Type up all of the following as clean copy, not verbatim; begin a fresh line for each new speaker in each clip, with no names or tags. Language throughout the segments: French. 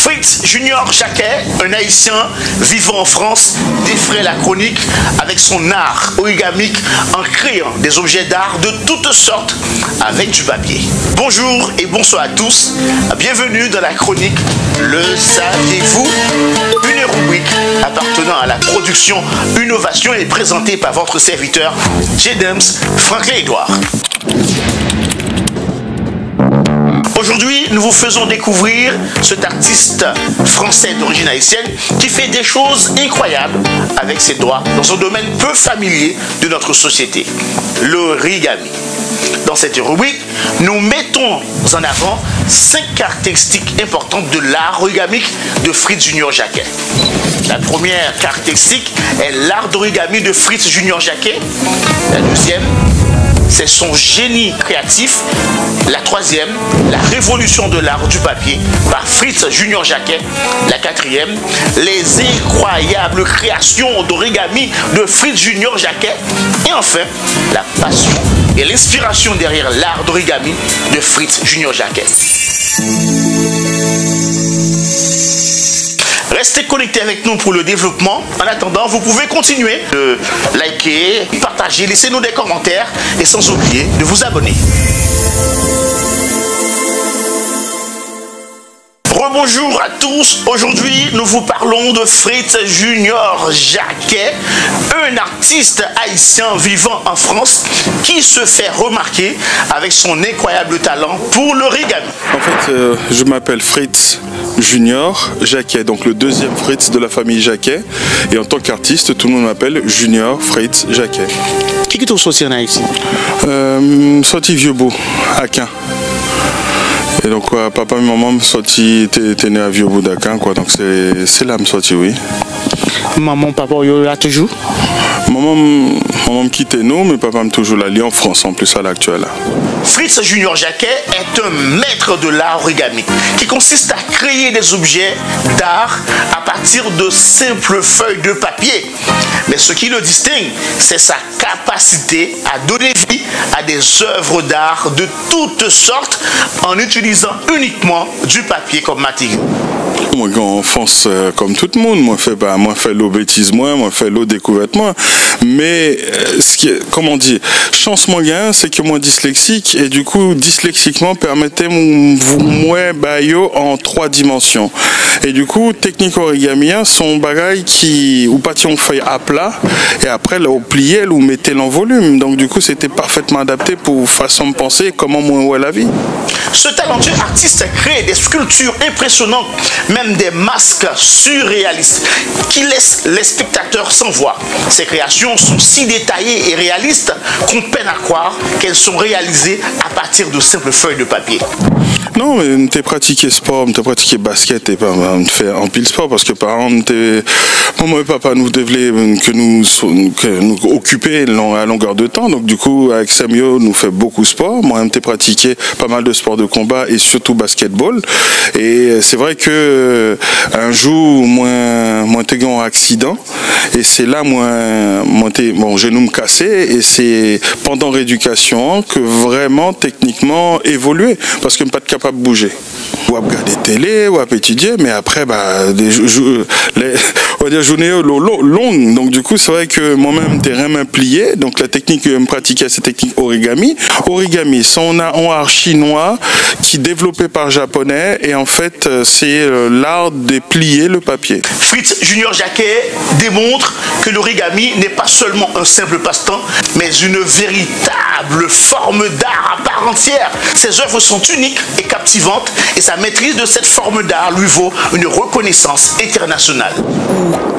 Fritz Junior Jacquet, un haïtien vivant en France, défraie la chronique avec son art origamique en créant des objets d'art de toutes sortes avec du papier. Bonjour et bonsoir à tous, bienvenue dans la chronique Le Saviez-vous? Une rubrique appartenant à la production Innovation et présentée par votre serviteur James Franklin Edouard. Aujourd'hui, nous vous faisons découvrir cet artiste français d'origine haïtienne qui fait des choses incroyables avec ses doigts dans un domaine peu familier de notre société, l'origami. Dans cette rubrique, nous mettons en avant 5 caractéristiques importantes de l'art origamique de Fritz Junior Jacquet. La première caractéristique est l'art d'origami de Fritz Junior Jacquet. La deuxième, c'est son génie créatif. La troisième, la révolution de l'art du papier par Fritz Junior Jacquet. La quatrième, les incroyables créations d'origami de Fritz Junior Jacquet. Et enfin, la passion et l'inspiration derrière l'art d'origami de Fritz Junior Jacquet. Restez connectés avec nous pour le développement. En attendant, vous pouvez continuer de liker, partager, laissez-nous des commentaires et sans oublier de vous abonner. Rebonjour à tous, aujourd'hui nous vous parlons de Fritz Junior Jacquet, un artiste haïtien vivant en France qui se fait remarquer avec son incroyable talent pour l'origami.
En fait, je m'appelle Fritz Junior Jacquet, donc le deuxième Fritz de la famille Jacquet, et en tant qu'artiste, tout le monde m'appelle Junior Fritz Jacquet.
Qui est sorti en Haïti?
Sorti Vieux-Beau, à Quin. Et donc, papa et maman sorti, t'es né à Vieux-Beau d'Aquin, quoi. Donc, c'est là me sorti, oui.
Maman, papa, il y a toujours?
Maman me quittait nous, mais papa me toujours là, en France, en plus à l'actuel.
Fritz Junior Jacquet est un maître de l'art origami qui consiste à créer des objets d'art à partir de simples feuilles de papier. Mais ce qui le distingue, c'est sa capacité à donner vie à des œuvres d'art de toutes sortes en utilisant uniquement du papier comme matériau.
Moi, en France, comme tout le monde, moi fais l'eau bêtise moi fais l'eau découverte moi. Mais ce qui est, comment dire, chance moi gain, c'est que moi dyslexique et du coup dyslexiquement permettait moi bayo en 3 dimensions. Et du coup technique origami son bagage qui ou pas on fait à plat et après là au plié ou mettez en volume. Donc du coup c'était parfaitement adapté pour façon de penser comment moi ouais la vie.
Ce talentueux artiste crée des sculptures impressionnantes, même des masques surréalistes qui laissent les spectateurs sans voix. Ces créations sont si détaillées et réalistes qu'on peine à croire qu'elles sont réalisées à partir de simples feuilles de papier.
Non, mais t'es pratiqué sport, t'es pratiqué basket, t'es pas fait en pile sport parce que par exemple, maman et papa nous devaient que nous occuper à longueur de temps. Donc du coup, avec Samuel, nous fait beaucoup de sport. Moi, t'es pratiqué pas mal de sports de combat et surtout basketball. Et c'est vrai que un jour, moi t'ai eu un accident et c'est là mon genou me cassé et c'est pendant rééducation que vraiment techniquement évolué parce que pas de capable de bouger. Ou à regarder télé, ou à étudier, mais après, on va dire journée longue. Donc du coup, c'est vrai que moi-même, t'es vraiment plié. Donc la technique que je me pratiquais, c'est technique origami. Origami, c'est un art chinois qui est développé par japonais et en fait, c'est l'art de plier le papier.
Fritz Junior Jacquet démontre que l'origami n'est pas seulement un simple passe-temps, mais une véritable forme d'art à part entière. Ses œuvres sont uniques et captivantes et sa maîtrise de cette forme d'art lui vaut une reconnaissance internationale.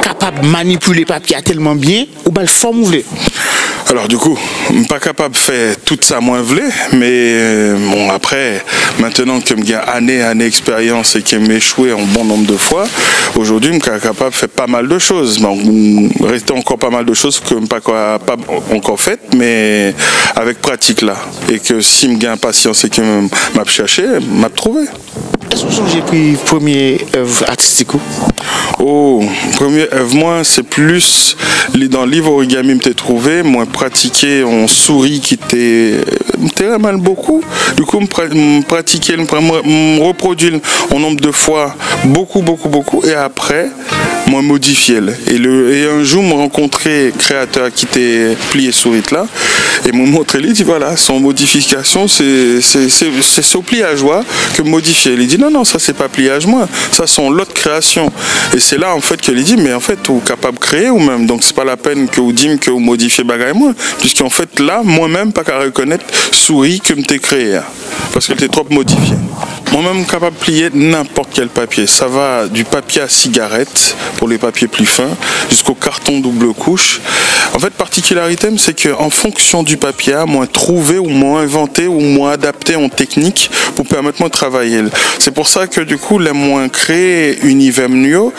Capable de manipuler papier tellement bien ou bien le forme voulez.
Alors du coup, pas capable de faire tout ça moins vlé, mais bon après, maintenant que j'ai année expérience et que j'ai échoué un bon nombre de fois, aujourd'hui je suis capable de faire pas mal de choses. Bon, reste encore pas mal de choses que je n'ai pas encore faites, mais avec pratique là. Et que si je gagne patience et que je m'a cherché, m'a trouvé.
Est-ce que vous avez pris première œuvre artistique?
Oh, première œuvre, moi, c'est plus dans le livre origami que j'ai trouvé, moi, pratiquer en souris qui était mal beaucoup. Du coup, pratiquer, me reproduire en nombre de fois beaucoup, et après, moi, modifier. Et un jour, me rencontrer créateur qui était plié souris là, et me montrer, il dit voilà, son modification, c'est son pliage que modifier. Il dit non, ça c'est pas pliage moi, ça sont l'autre création. Et c'est là en fait que il dit mais en fait vous capable de créer ou même, donc c'est pas la peine que vous dites que vous modifiez bagaille moi, puisqu'en fait là moi-même pas qu'à reconnaître souris que m'était créé, parce qu'elle était trop modifiée. Moi-même capable de plier n'importe quel papier. Ça va du papier à cigarette pour les papiers plus fins jusqu'au carton double couche. En fait, particularité, c'est qu'en fonction du papier, moi trouver ou moi inventer ou moi adapter en technique pour permettre moi de travailler. C'est pour ça que du coup, les moins créer univers mieux.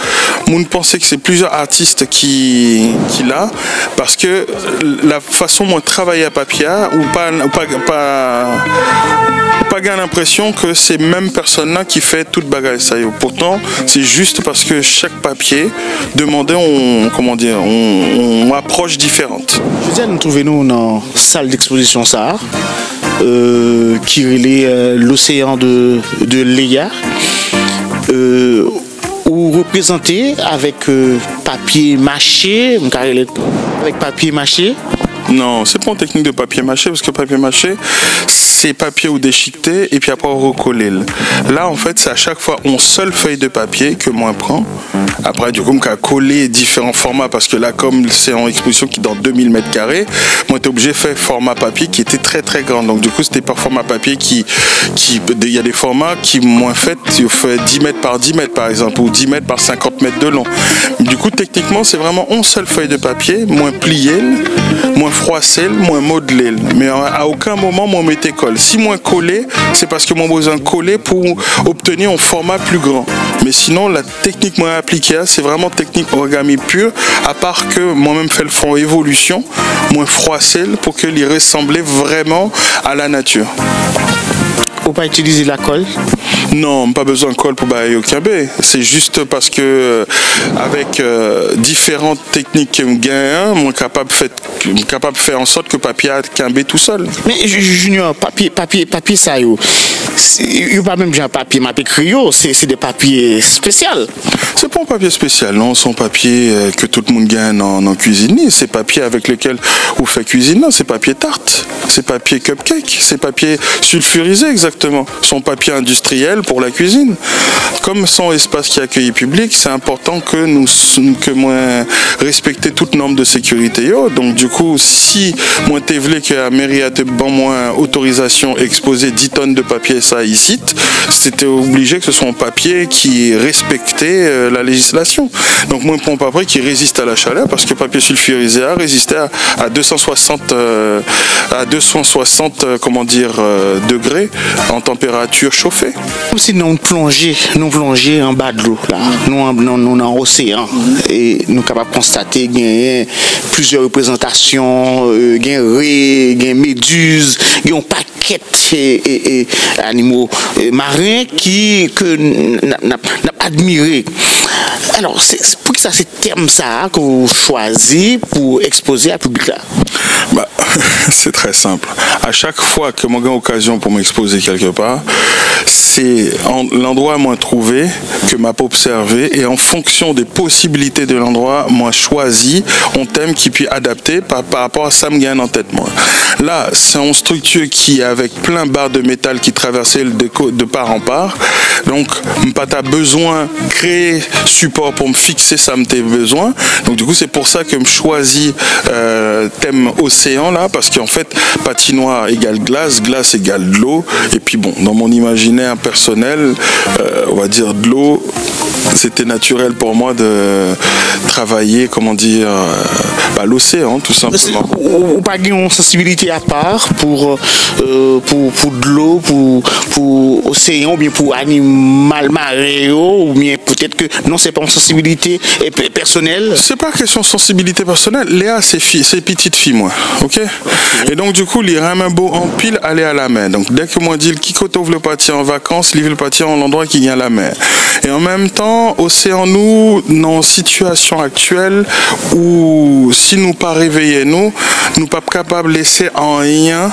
Moi, je pense que c'est plusieurs artistes qui l'a, parce que la façon moi de travailler à papier ou pas gagner l'impression que c'est même personne-là qui fait toute bagarre ça. Pourtant, c'est juste parce que chaque papier demandait on approche différente.
Je dis, nous trouvons dans la salle d'exposition Sahar, qui est l'océan de Léa, ou représenté avec papier mâché, avec papier mâché.
Non, c'est pas une technique de papier mâché, parce que papier mâché, c'est papier ou déchiqueté et puis après on recoller. Là, en fait, c'est à chaque fois une seule feuille de papier que moi prends. Après, du coup, on a collé différents formats, parce que là, comme c'est en exposition qui est dans 2000 mètres carrés, moi, j'étais obligé de faire format papier qui était très très grand. Donc, du coup, c'était pas format papier il y a des formats qui, moins fait, tu fais 10 mètres par 10 mètres, par exemple, ou 10 mètres par 50 mètres de long. Du coup, techniquement, c'est vraiment une seule feuille de papier, moins pliée, moins froissé, moins modelé. Mais à aucun moment, moi, m'était collé. Si moins collé, c'est parce que moi, besoin de coller pour obtenir un format plus grand. Mais sinon, la technique moi appliquée, c'est vraiment technique origami pure, à part que moi-même fait le fond évolution, moins froissé, pour que il ressemblait vraiment à la nature.
Ou pas utiliser la colle?
Non, pas besoin de colle pour bailler au Kimbé. C'est juste parce que avec différentes techniques que je gagne, je suis capable de faire en sorte que le papier a Kimbé tout seul.
Mais Junior, papier ça il n'y a pas même un papier mappé cryo, c'est des papiers spéciaux.
C'est pas un papier spécial, non, c'est un papier que tout le monde gagne en cuisine. C'est papier avec lequel on fait cuisine, non, c'est papier tarte, c'est papier cupcake, c'est papier sulfurisé exactement. Son papier industriel pour la cuisine. Comme son espace qui accueille public, c'est important que moi respecter toutes normes de sécurité. Donc du coup, si moi t'es voulu que la mairie a moins autorisation exposer 10 tonnes de papier ça ici, c'était obligé que ce soit un papier qui respectait la législation. Donc moi je prends un papier qui résiste à la chaleur, parce que le papier sulfurisé a résisté à 260 degrés en température chauffée.
Comme si nous plongeons en bas de l'eau, là, nous dans l'océan, et nous sommes capables de constater qu'il y a plusieurs représentations, il y a raies, il y a méduses, il y a un paquet d'animaux marins que nous avons admirés. Alors, c'est pour ça c'est thème ça que vous choisissez pour exposer à public là.
C'est très simple. À chaque fois que moi j'ai l'occasion pour m'exposer quelque part, c'est l'endroit moi trouvé, que m'a observé, et en fonction des possibilités de l'endroit, moi choisi un thème qui puis adapter par rapport à ça me gagne en tête moi. Là, c'est une structure qui est avec plein de barres de métal qui traversaient de part en part. Donc, pas t'as besoin de créer support pour me fixer ça me t'ai besoin. Donc du coup, c'est pour ça que je choisis thème océan là, parce qu'en fait, patinoire égale glace, glace égale de l'eau. Et puis bon, dans mon imaginaire personnel, on va dire de l'eau c'était naturel pour moi de travailler, comment dire, l'océan, tout simplement.
Ou pas une sensibilité à part pour de l'eau, pour océan, ou bien pour animal marin, ou bien peut-être que non, c'est pas une sensibilité personnelle.
C'est pas question de sensibilité personnelle. Léa, c'est petite fille, moi. Ok? Et donc, du coup, il un beau en pile aller à la mer. Donc, dès que moi dis qui côté veut partir en vacances, il veut partir en endroit qui vient à la mer. Et en même temps, océan, nous, dans une situation actuelle où si nous pas réveillés, nous pas capables de laisser en rien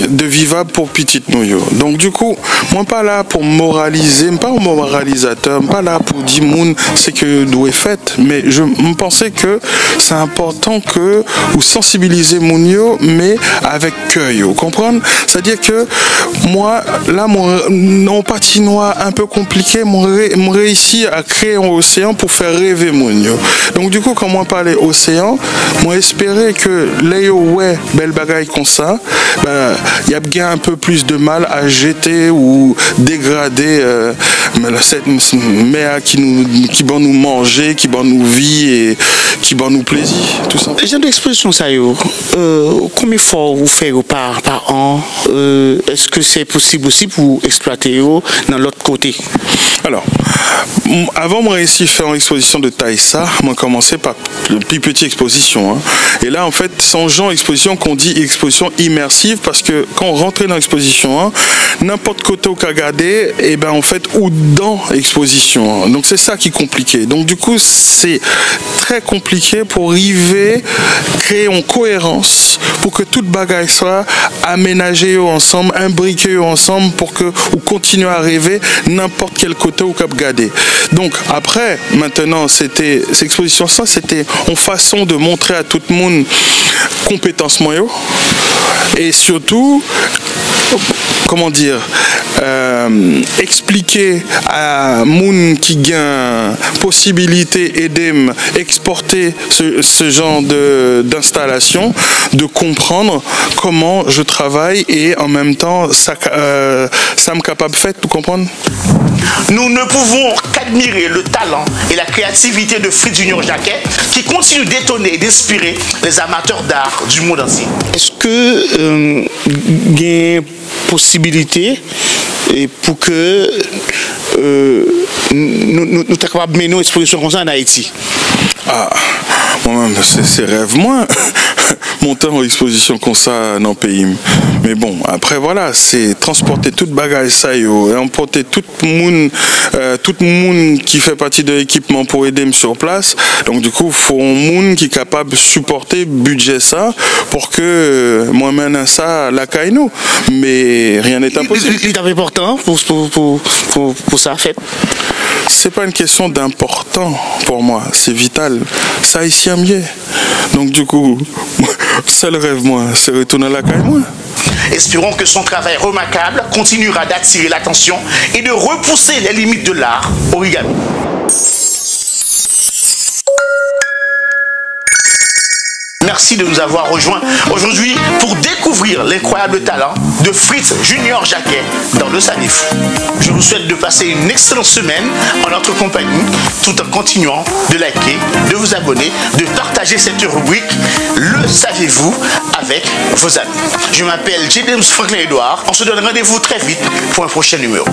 de vivable pour petite nous. Donc, du coup, moi, pas là pour moraliser, pas un moralisateur, pas là pour dire moun, c'est que doit fait, mais je me pensais que c'est important que vous sensibilisez moun yo, mais avec cœur, vous comprenez? C'est-à-dire que moi, là, mon patinoire un peu compliqué, mon réussi à créer un océan pour faire rêver moun yo. Donc du coup, quand moi parlais océan, moi espérais que les ouais, belle bagaille comme ça, il y a bien un peu plus de mal à jeter ou dégrader cette mer qui va nous manger, qui va nous vie et qui va nous plaisir, tout ça.
J'ai une exposition ça combien de fois vous faites par an? Est-ce que c'est possible aussi pour exploiter dans l'autre côté?
Alors, avant de réussir à faire une exposition de taille ça, moi commencé par une petite exposition. Hein. Et là, en fait, sans genre exposition qu'on dit exposition immersive, parce que quand on rentre dans l'exposition, hein, n'importe côté au regarder, et ben en fait, ou dans l'exposition. Hein. Donc c'est ça qui est compliqué. Donc du coup, c'est très compliqué pour arriver créer une cohérence pour que toute bagaille soit aménagée ensemble, imbriquée ensemble pour que vous continuez à rêver n'importe quel côté au cap garder. Donc après, maintenant, cette exposition ça, c'était une façon de montrer à tout le monde compétences moyens et surtout comment dire, expliquer à moun qui gagne possibilité et d'exporter ce genre d'installation, de comprendre comment je travaille et en même temps ça me capable fait, tu comprends?
Nous ne pouvons qu'admirer le talent et la créativité de Fritz Junior Jacquet qui continue d'étonner et d'inspirer les amateurs d'art du monde entier. Est-ce que il y a une possibilité pour que nous sommes capables de mener une exposition comme ça en Haïti?
Ah, moi-même, c'est rêve moi. Monter en exposition comme ça dans le pays. Mais bon, après voilà, c'est transporter toute bagaille ça et emporter tout le monde qui fait partie de l'équipement pour aider sur place. Donc du coup, il faut un monde qui est capable de supporter budget ça pour que moi-même ça la caille nous. Mais rien n'est impossible.
C'est important pour ça fait.
C'est pas une question d'important pour moi, c'est vital. Ça ici à mieux. Donc du coup, seul rêve moi, c'est retourner à la caille moi.
Espérons que son travail remarquable continuera d'attirer l'attention et de repousser les limites de l'art origami. Merci de nous avoir rejoints aujourd'hui pour découvrir l'incroyable talent de Fritz Junior Jacquet dans Le Savez-vous. Je vous souhaite de passer une excellente semaine en notre compagnie tout en continuant de liker, de vous abonner, de partager cette rubrique Le Savez-vous avec vos amis. Je m'appelle James Franklin Edouard. On se donne rendez-vous très vite pour un prochain numéro.